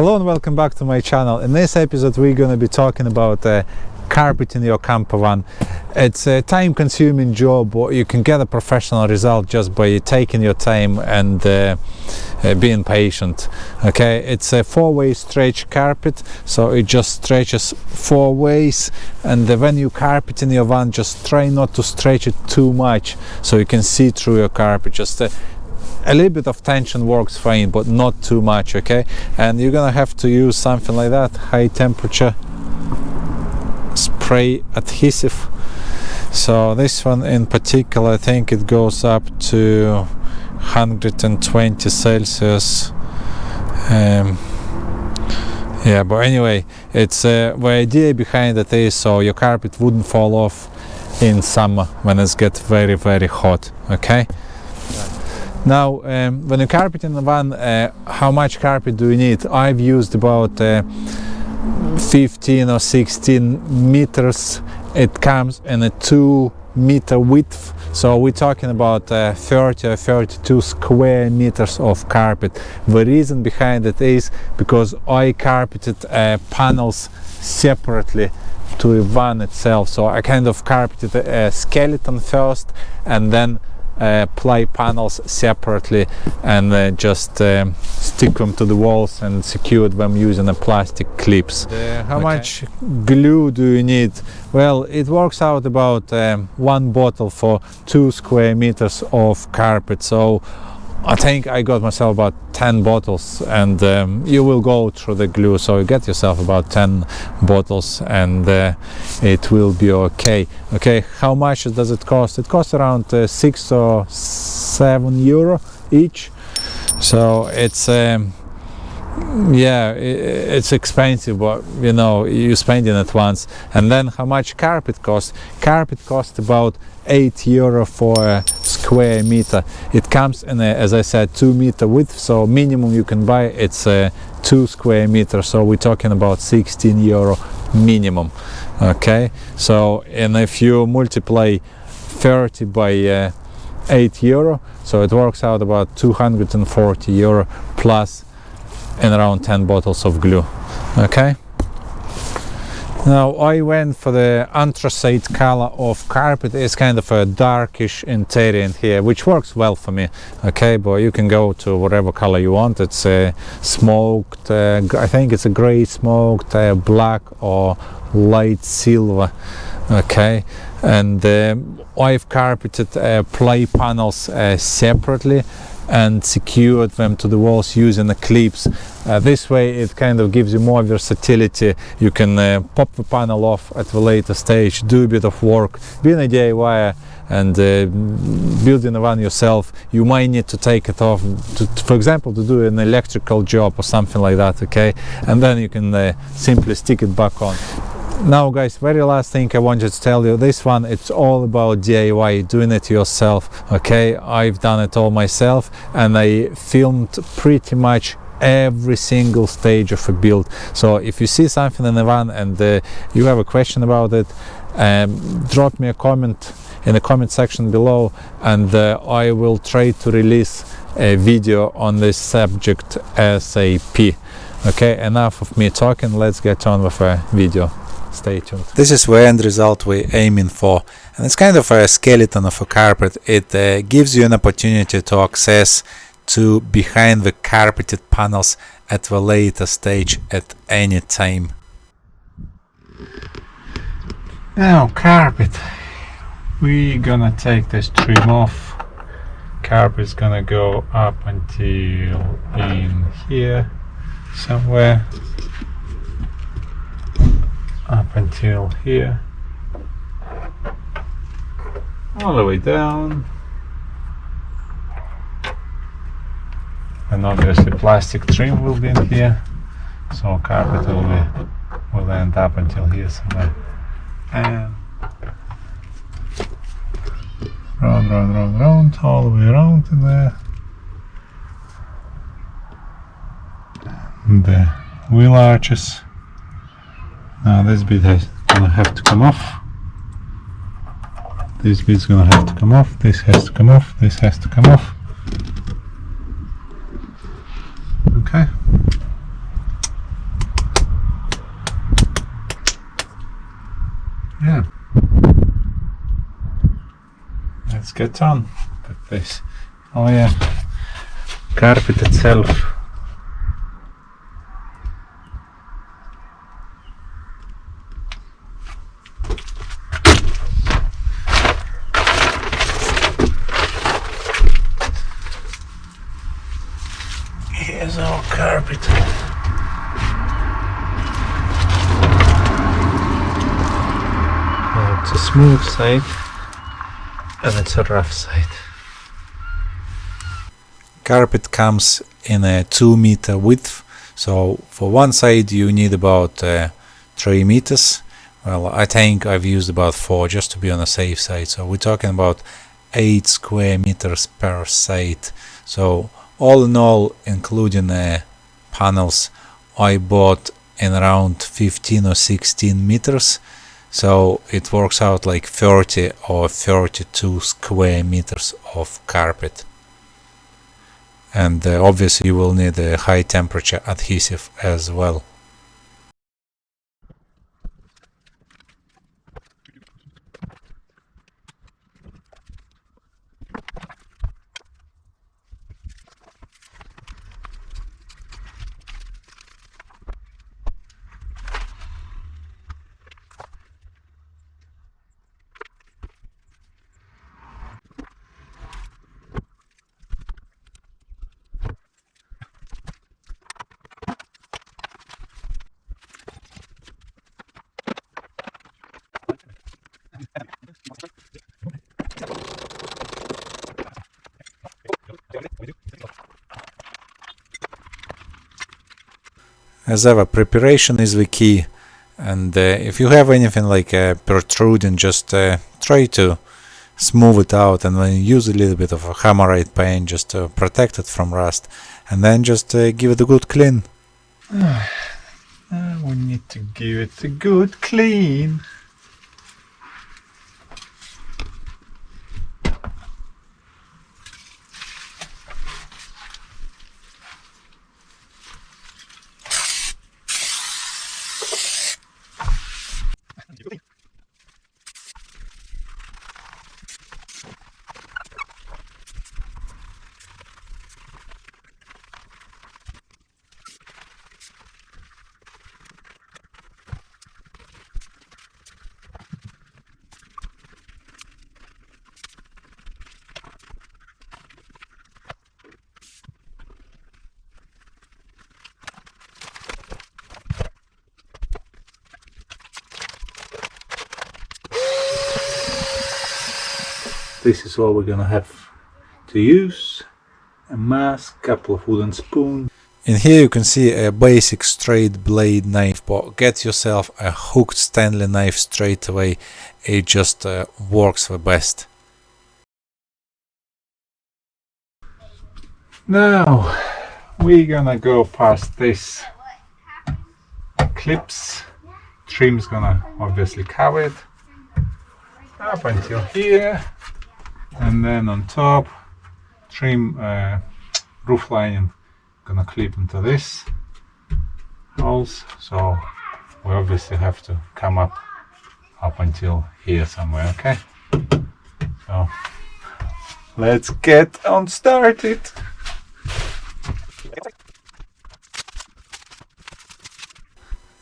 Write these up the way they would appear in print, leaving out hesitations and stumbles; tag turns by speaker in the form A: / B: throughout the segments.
A: Hello and welcome back to my channel. In this episode we're going to be talking about carpeting your camper van. It's a time-consuming job, but you can get a professional result just by taking your time and being patient. Okay, it's a 4-way stretch carpet, so it just stretches 4 ways, and when you carpet in your van, just try not to stretch it too much so you can see through your carpet. Just a little bit of tension works fine, but not too much. Okay, and you're gonna have to use something like that, high temperature spray adhesive. So this one in particular, I think it goes up to 120 Celsius. Yeah, but anyway, it's the idea behind it is so your carpet wouldn't fall off in summer when it gets very hot. Okay. Now, when you carpet in the van, how much carpet do you need? I've used about 15 or 16 meters. It comes in a 2-meter width, so we're talking about 30 or 32 square meters of carpet. The reason behind it is because I carpeted panels separately to the van itself, so I kind of carpeted a skeleton first and then apply panels separately and just stick them to the walls and secure them using a plastic clips. How much glue do you need? Well, it works out about 1 bottle for 2 square meters of carpet, so I think I got myself about 10 bottles, and you will go through the glue, so you get yourself about 10 bottles and it will be okay. Okay, how much does it cost? It costs around 6 or 7 euro each, so it's yeah, it's expensive, but you know, you spend it at once. And then how much carpet costs? Carpet costs about 8 euro for a square meter. It comes in a, as I said, 2-meter width, so minimum you can buy it's 2 square meters, so we're talking about 16 euro minimum. Okay, so and if you multiply 30 by 8 euro, so it works out about 240 euro plus and around 10 bottles of glue. Okay, now I went for the anthracite color of carpet. It's kind of a darkish interior in here, which works well for me. Okay, but you can go to whatever color you want. It's smoked, I think it's a gray smoked, black or light silver. Okay, and I've carpeted ply panels separately and secured them to the walls using the clips. This way it kind of gives you more versatility. You can pop the panel off at the later stage, do a bit of work. Being a DIY and building a van yourself, you might need to take it off to, for example, to do an electrical job or something like that. Okay, and then you can simply stick it back on. Now guys, very last thing I wanted to tell you, this one, it's all about DIY, doing it yourself. Okay, I've done it all myself and I filmed pretty much every single stage of a build. So if you see something in the van and you have a question about it, drop me a comment in the comment section below, and I will try to release a video on this subject ASAP. Okay, enough of me talking, let's get on with a video. Stay tuned. This is the end result we're aiming for, and it's kind of a skeleton of a carpet. It gives you an opportunity to access to behind the carpeted panels at the later stage at any time. Now carpet, we're gonna take this trim off. Carpet's gonna go up until in here somewhere, up until here, all the way down, and obviously plastic trim will be in here, so carpet will end up until here somewhere, and round, all the way around to there. And the wheel arches. Now this bit is gonna have to come off. This bit's gonna have to come off. This has to come off. This has to come off. Okay. let's get on with this. Oh yeah, carpet itself. Here's our carpet. Well, it's a smooth side and it's a rough side. Carpet comes in a 2 meter width, so for one side you need about 3 meters. Well, I think I've used about 4 just to be on the safe side, so we're talking about 8 square meters per side. So all in all, including panels, I bought in around 15 or 16 meters, so it works out like 30 or 32 square meters of carpet. And obviously you will need a high temperature adhesive as well. As ever, preparation is the key, and if you have anything like protruding, just try to smooth it out, and then use a little bit of a hammerite paint just to protect it from rust, and then just give it a good clean. We need to give it a good clean. This is what we're gonna have to use: a mask, couple of wooden spoons. In here you can see a basic straight blade knife, but get yourself a hooked Stanley knife straight away. It just works the best. Now we're gonna go past this clips. Trim's gonna obviously cover it up until here. And then on top, trim roof lining gonna clip into this holes, so we obviously have to come up until here somewhere. Okay, so let's get on started.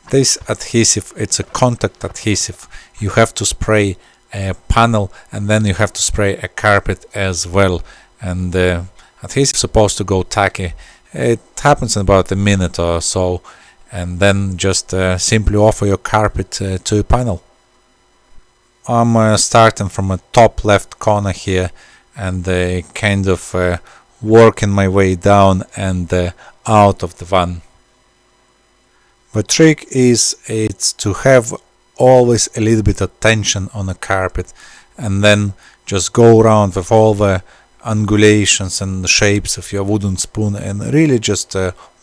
A: This adhesive, it's a contact adhesive. You have to spray a panel, and then you have to spray a carpet as well, and the adhesive is supposed to go tacky. It happens in about a minute or so, and then just simply offer your carpet to a panel. I'm starting from a top left corner here, and kind of working my way down and out of the van. The trick is it's to have always a little bit of tension on the carpet, and then just go around with all the angulations and the shapes of your wooden spoon, and really just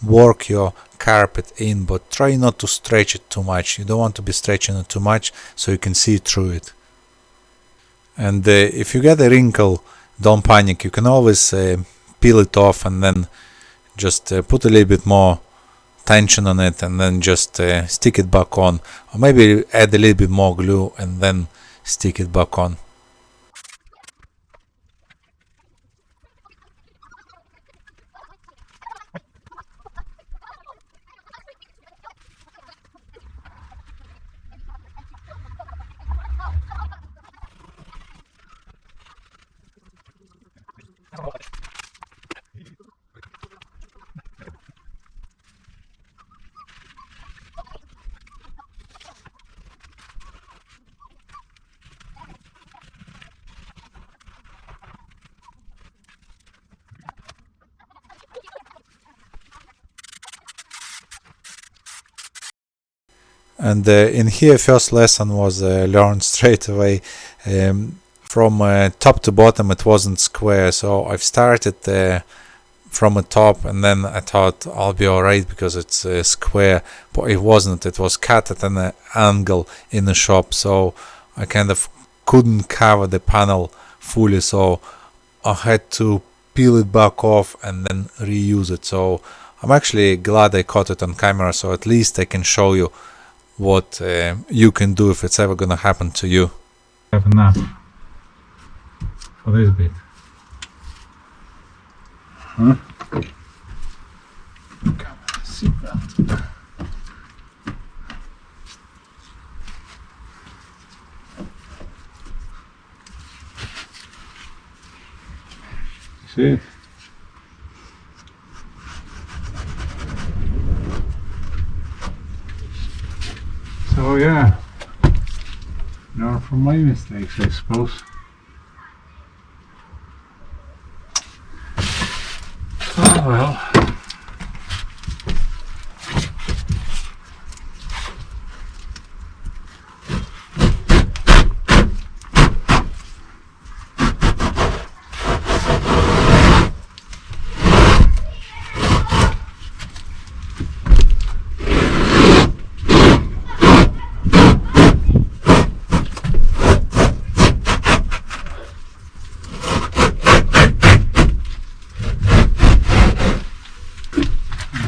A: work your carpet in, but try not to stretch it too much. You don't want to be stretching it too much so you can see through it. And if you get a wrinkle, don't panic. You can always peel it off and then just put a little bit more tension on it, and then just stick it back on, or maybe add a little bit more glue and then stick it back on. And in here, first lesson was learned straight away. From top to bottom, it wasn't square, so I've started from the top, and then I thought I'll be alright because it's square, but it wasn't. It was cut at an angle in the shop, so I kind of couldn't cover the panel fully, so I had to peel it back off and then reuse it. So I'm actually glad I caught it on camera, so at least I can show you what you can do if it's ever gonna happen to you. I have enough for this bit. Huh? Seatbelt. See it? So yeah, learn from my mistakes, I suppose. Oh well.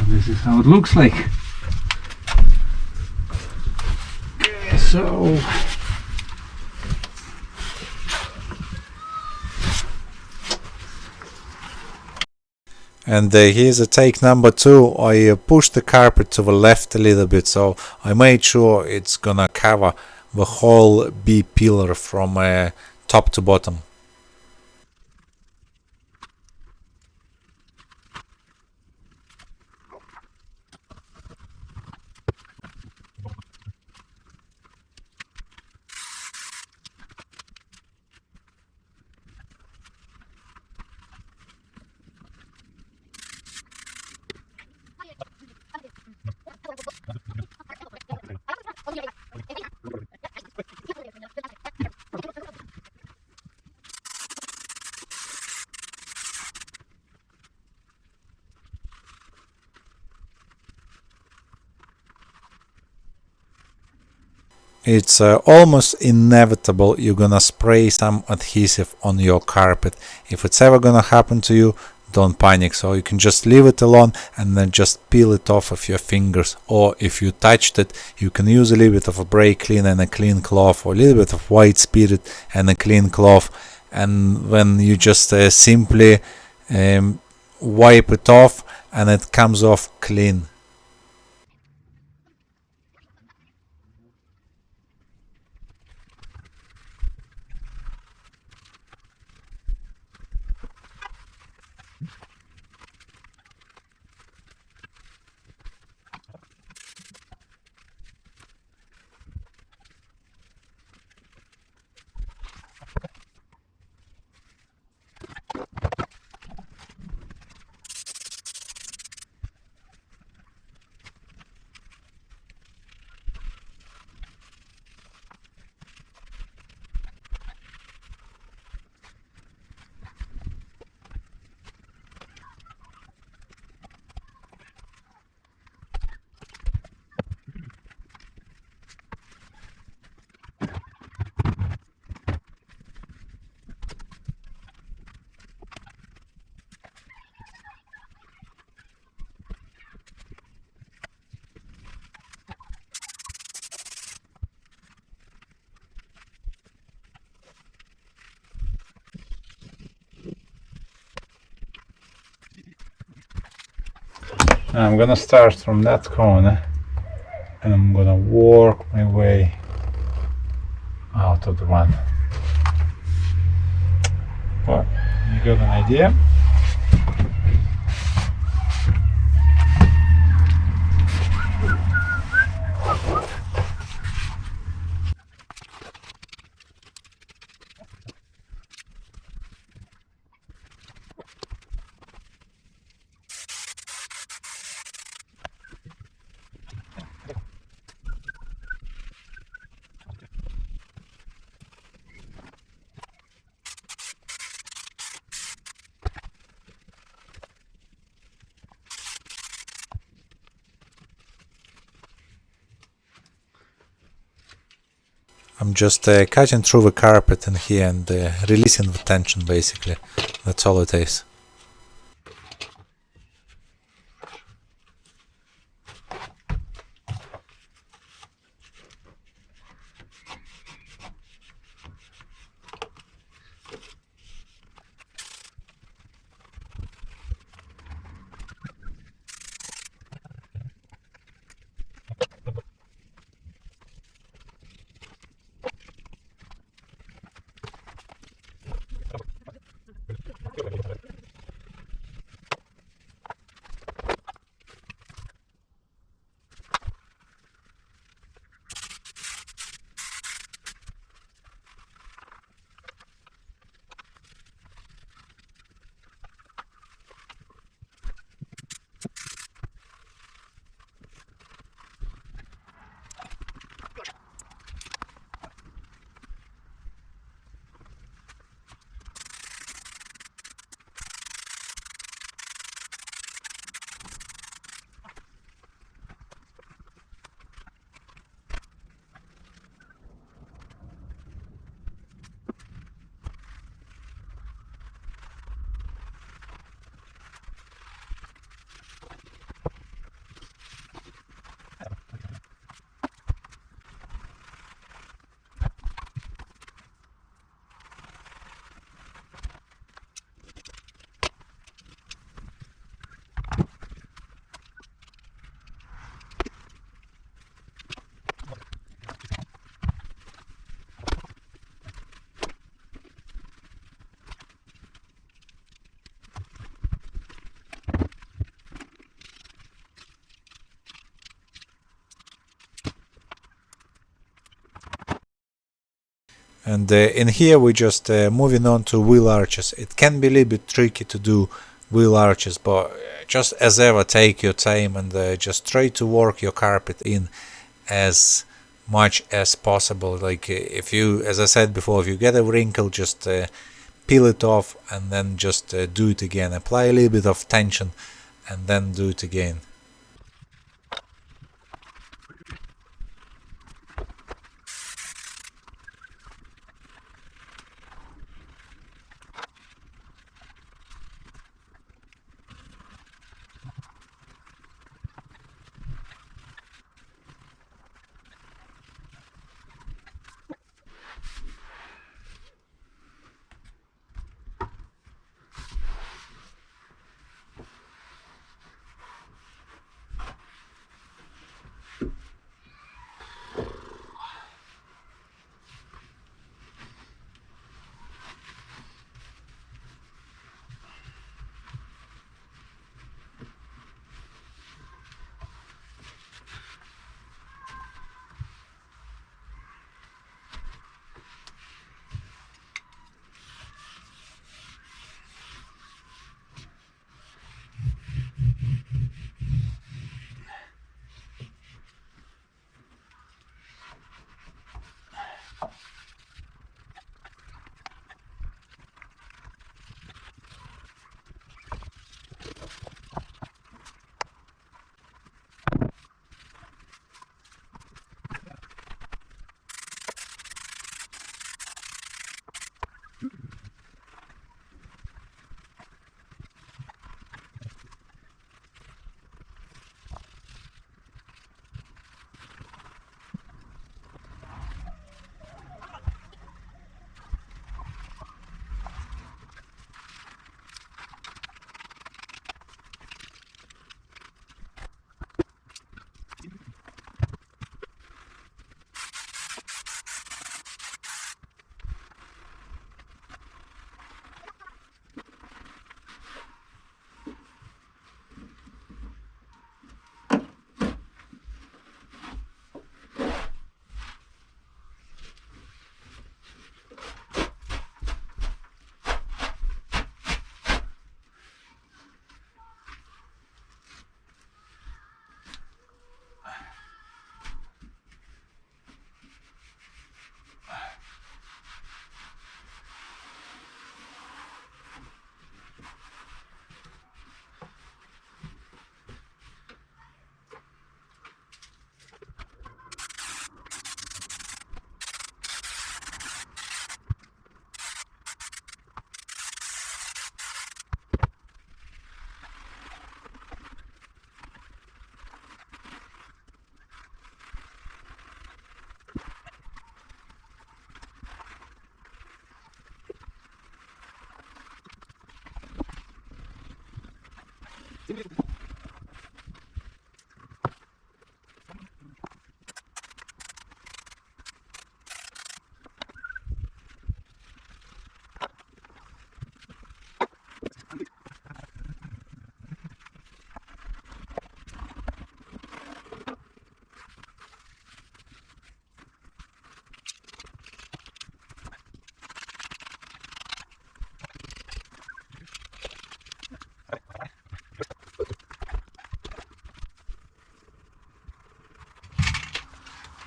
A: This is how it looks like. Okay, so and here's a take number 2. I pushed the carpet to the left a little bit, so I made sure it's gonna cover the whole B pillar from top to bottom. It's almost inevitable you're gonna spray some adhesive on your carpet. If it's ever gonna happen to you, don't panic. So you can just leave it alone and then just peel it off of your fingers. Or if you touched it, you can use a little bit of a brake clean and a clean cloth, or a little bit of white spirit and a clean cloth. And when you just simply wipe it off, and it comes off clean. I'm gonna start from that corner and I'm gonna work my way out of the one. But you got an idea. I'm just cutting through the carpet in here and releasing the tension, basically. That's all it is. And in here we're just moving on to wheel arches. It can be a little bit tricky to do wheel arches, but just as ever, take your time and just try to work your carpet in as much as possible. Like if you, as I said before, if you get a wrinkle, just peel it off and then just do it again. Apply a little bit of tension and then do it again.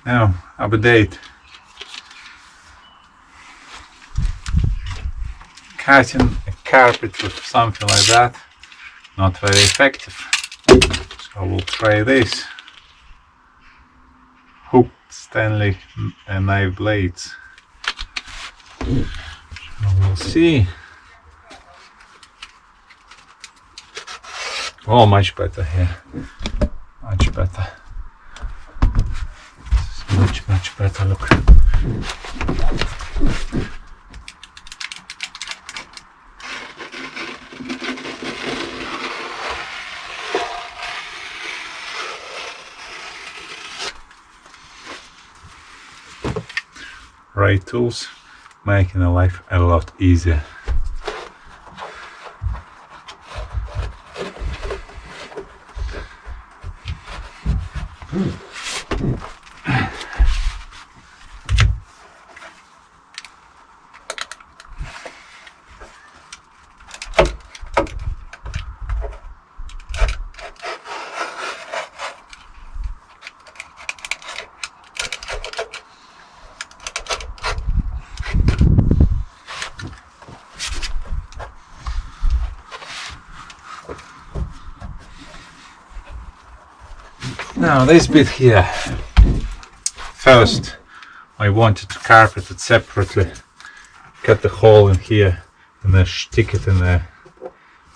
A: Now, update. Cutting a carpet with something like that, not very effective. So we'll try this. Hooked Stanley knife blades. So we'll see. Oh, much better here. Much better. Much better, look. Right tools, making the life a lot easier. Now this bit here, first I wanted to carpet it separately, cut the hole in here and then stick it in there.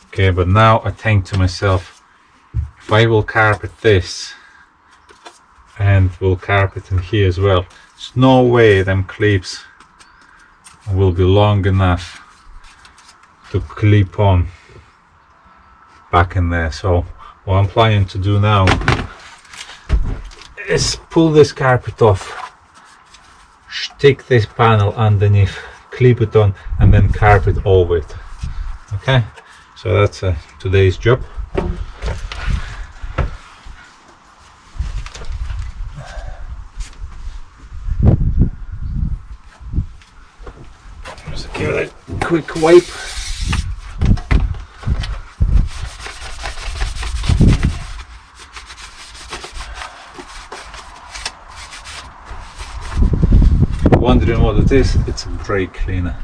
A: Okay, but now I think to myself, if I will carpet this and will carpet in here as well, there's no way them clips will be long enough to clip on back in there. So what I'm planning to do now is pull this carpet off, stick this panel underneath, clip it on and then carpet over it. Okay, so that's today's job. Just give it a quick wipe. Wondering what it is, it's a brake cleaner.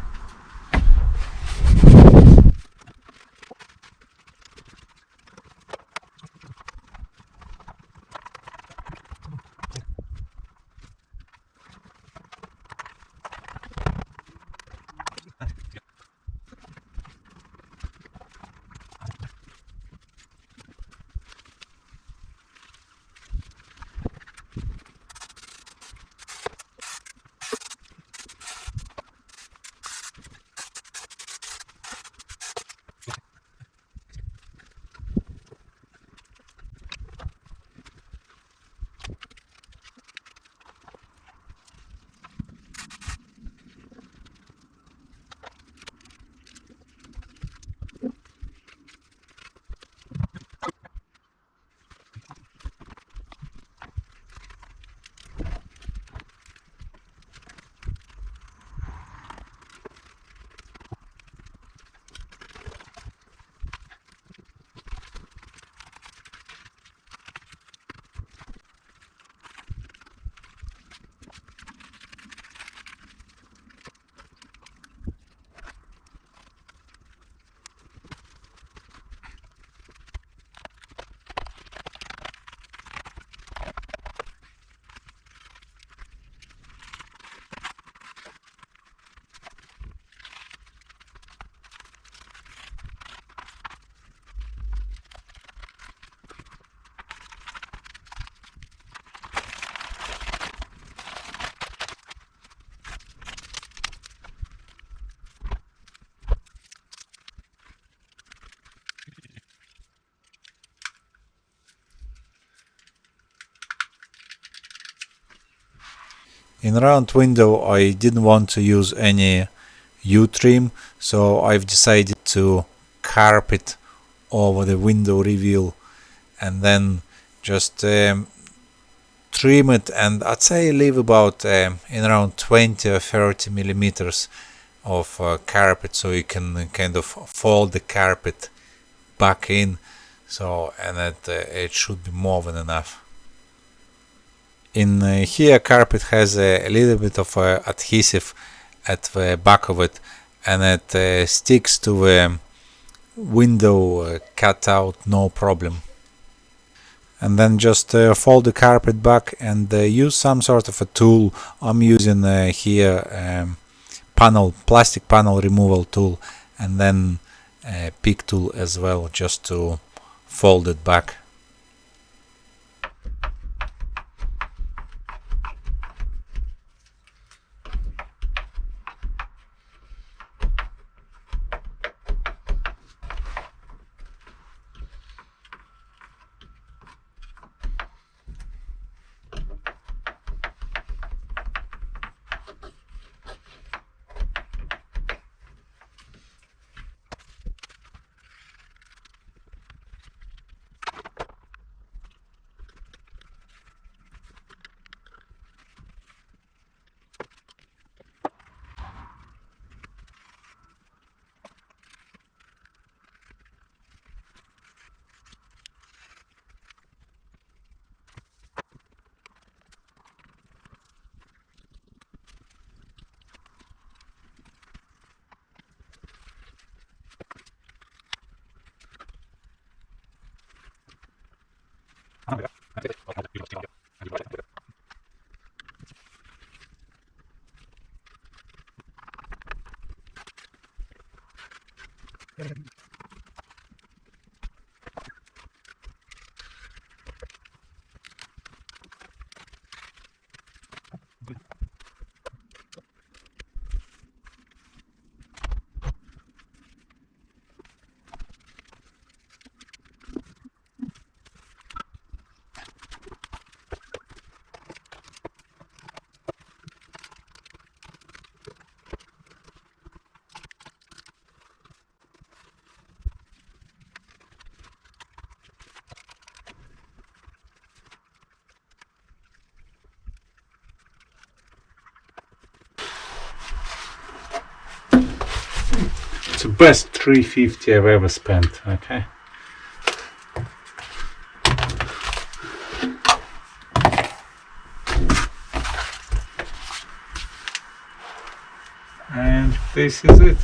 A: In round window I didn't want to use any U-trim, so I've decided to carpet over the window reveal and then just trim it, and I'd say leave about in around 20 or 30 millimeters of carpet, so you can kind of fold the carpet back in, so and it should be more than enough. In here carpet has a little bit of adhesive at the back of it, and it sticks to the window cutout no problem. And then just fold the carpet back and use some sort of a tool. I'm using here plastic panel removal tool, and then pick tool as well, just to fold it back. It's the best 350 I've ever spent, okay? And this is it.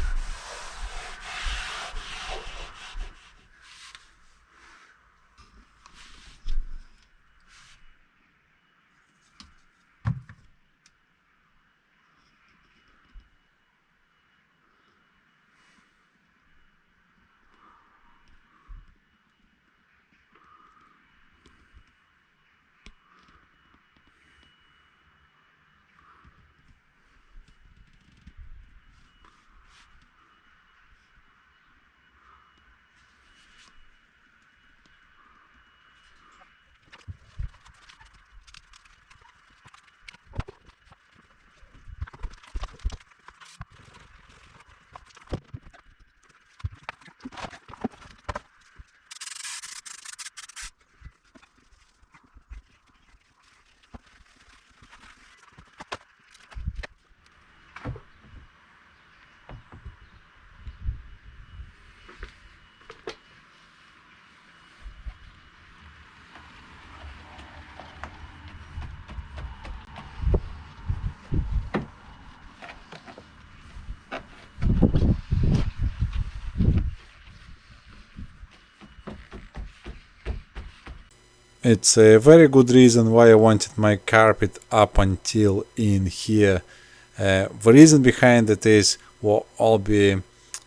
A: It's a very good reason why I wanted my carpet up until in here. The reason behind it is, well, I'll be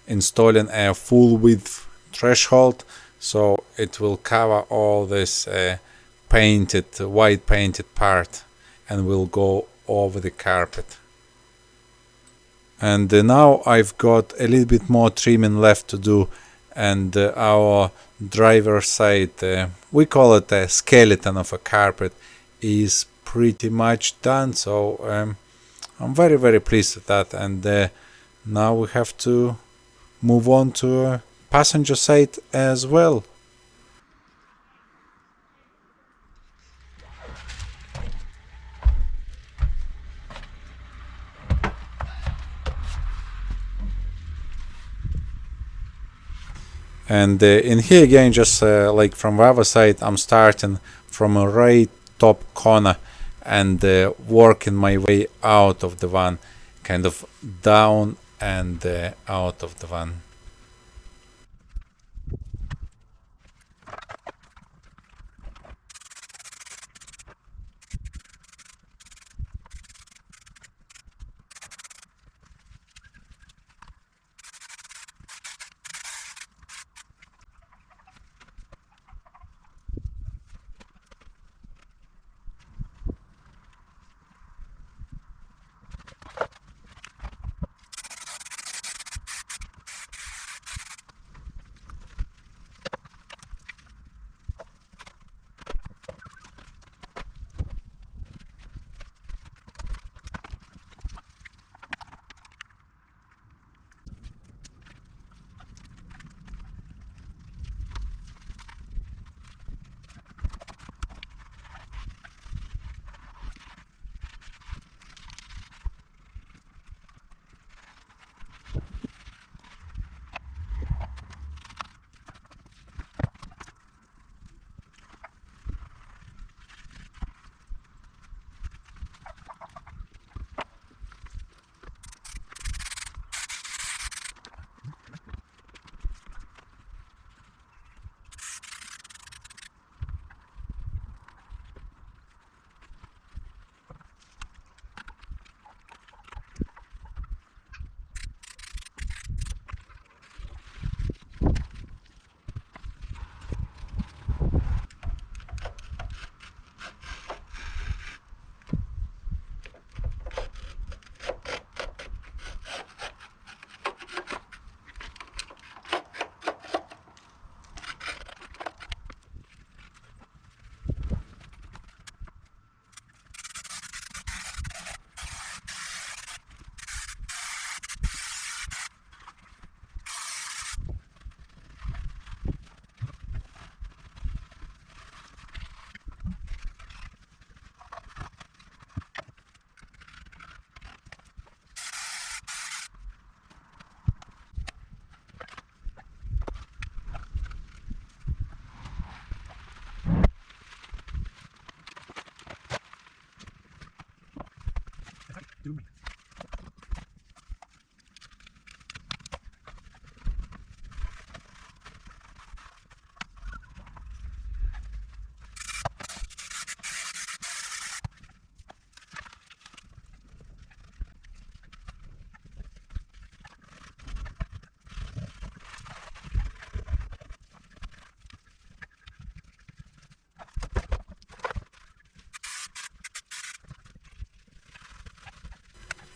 A: installing a full width threshold, so it will cover all this white painted part and will go over the carpet. And now I've got a little bit more trimming left to do, and our driver's side, we call it a skeleton of a carpet, is pretty much done. So I'm very pleased with that. And now we have to move on to passenger side as well. And in here again, just like from the other side, I'm starting from a right top corner and working my way out of the van, kind of down and out of the van.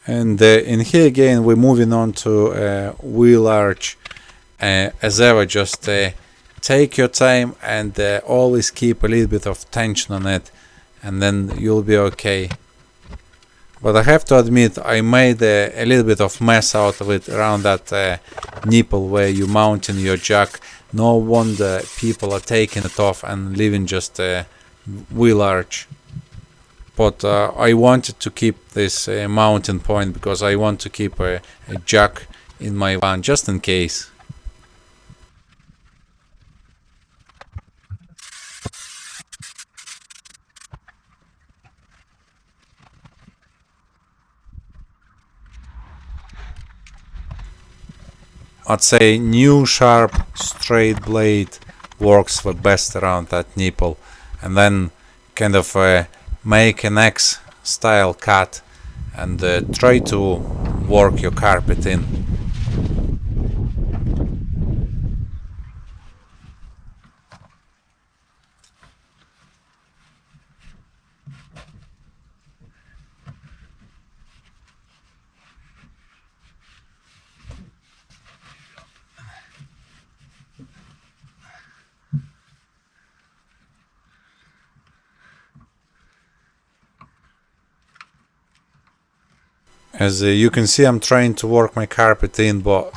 A: And in here again, we're moving on to wheel arch. As ever, just take your time and always keep a little bit of tension on it, and then you'll be okay. But I have to admit, I made a little bit of mess out of it around that nipple where you mounting your jack. No wonder people are taking it off and leaving just a wheel arch. But I wanted to keep this mounting point because I want to keep a jack in my van just in case. I'd say new sharp straight blade works the best around that nipple, and then kind of make an X style cut and try to work your carpet in. As you can see, I'm trying to work my carpet in, but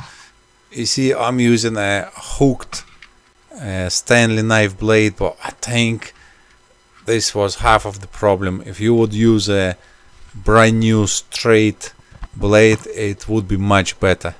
A: you see I'm using a hooked Stanley knife blade, but I think this was half of the problem. If you would use a brand new straight blade, it would be much better.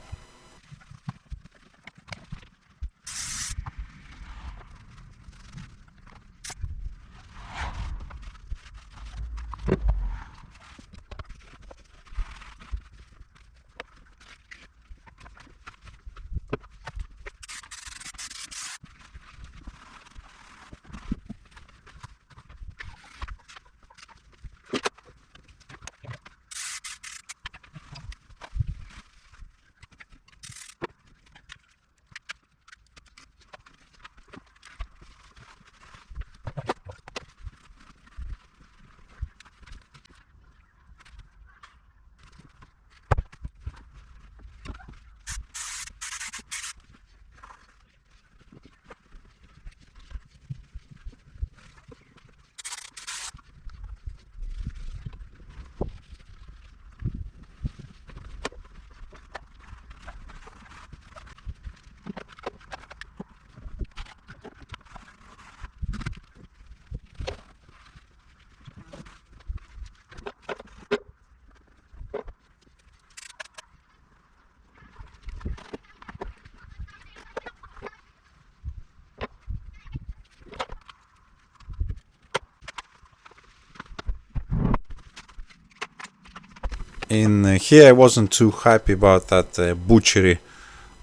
A: In here I wasn't too happy about that butchery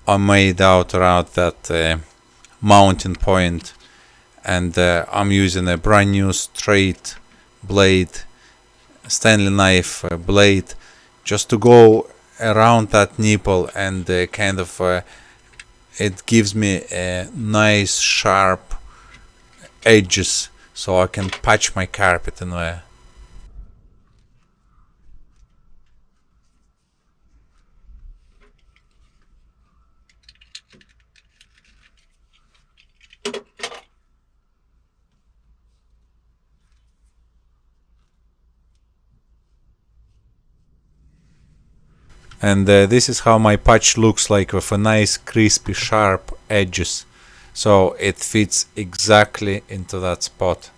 A: I made out around that mounting point, and I'm using a brand new straight blade, Stanley knife blade, just to go around that nipple, and kind of it gives me a nice sharp edges so I can patch my carpet in there. And this is how my patch looks like, with a nice crispy sharp edges, so it fits exactly into that spot.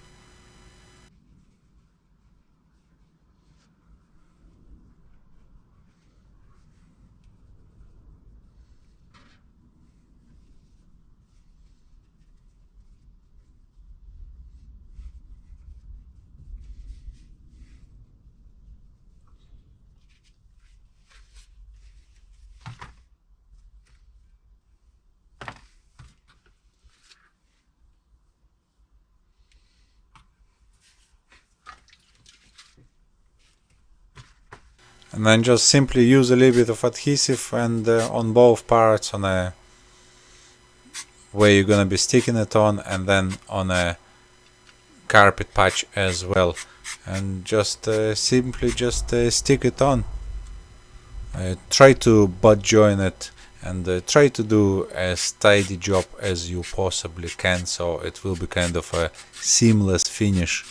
A: And then just simply use a little bit of adhesive and on both parts, on a where you're gonna be sticking it on, and then on a carpet patch as well, and just simply just stick it on. Try to butt join it, and try to do as tidy job as you possibly can, so it will be kind of a seamless finish.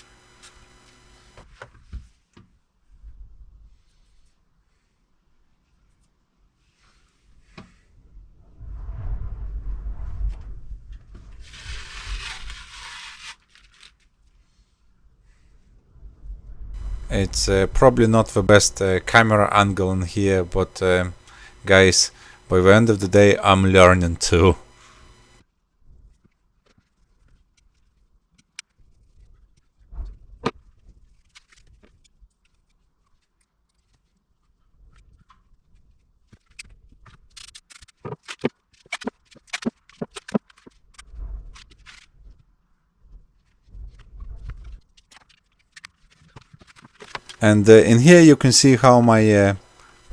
A: It's probably not the best camera angle in here, but guys, by the end of the day I'm learning too. And in here you can see how my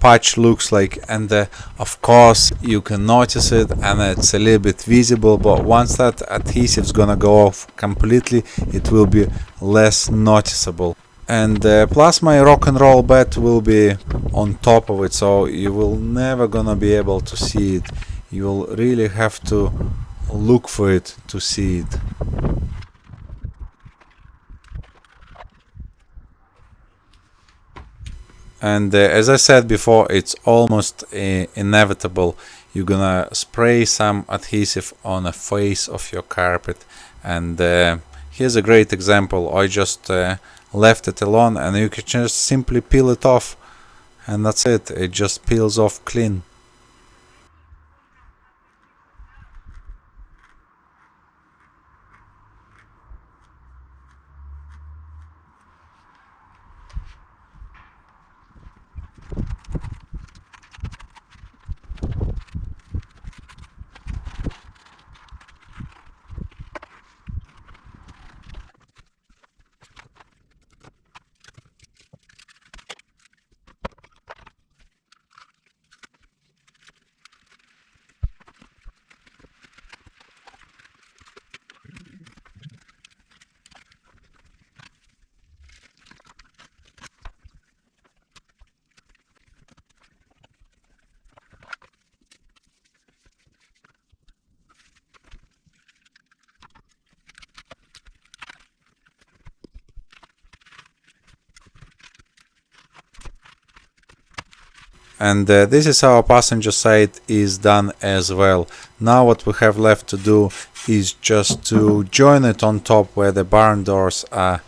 A: patch looks like, and of course you can notice it, and it's a little bit visible, but once that adhesive is gonna go off completely, it will be less noticeable. And plus my rock and roll bed will be on top of it, so you will never gonna be able to see it. You will really have to look for it to see it. And as I said before, it's almost inevitable. You're gonna spray some adhesive on the face of your carpet, and here's a great example. I just left it alone, and you can just simply peel it off, and that's it. It just peels off clean. And this is how our passenger side is done as well. Now what we have left to do is just to join it on top where the barn doors are.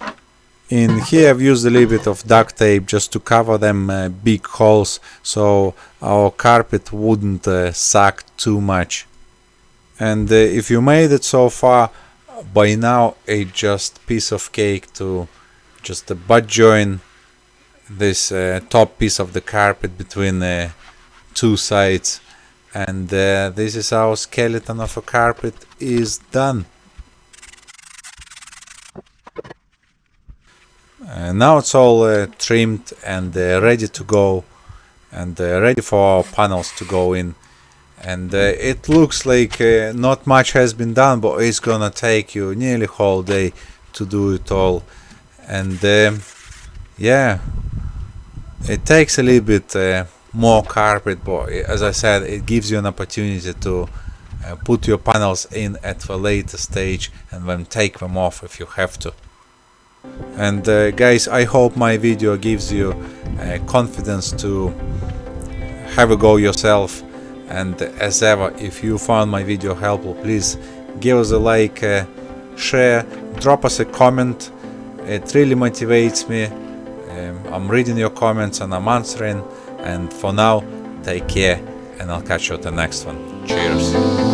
A: In here I've used a little bit of duct tape just to cover them big holes so our carpet wouldn't sag too much. And if you made it so far, by now it's just piece of cake to just butt join this top piece of the carpet between the two sides, and this is how skeleton of a carpet is done. Now it's all trimmed and ready to go, and ready for our panels to go in. And it looks like not much has been done, but it's gonna take you nearly whole day to do it all. And yeah, it takes a little bit more carpet, but as I said, it gives you an opportunity to put your panels in at a later stage and then take them off if you have to. And guys, I hope my video gives you confidence to have a go yourself. And as ever, if you found my video helpful, please give us a like, share, drop us a comment. It really motivates me. I'm reading your comments and I'm answering. And for now, take care, and I'll catch you at the next one. Cheers.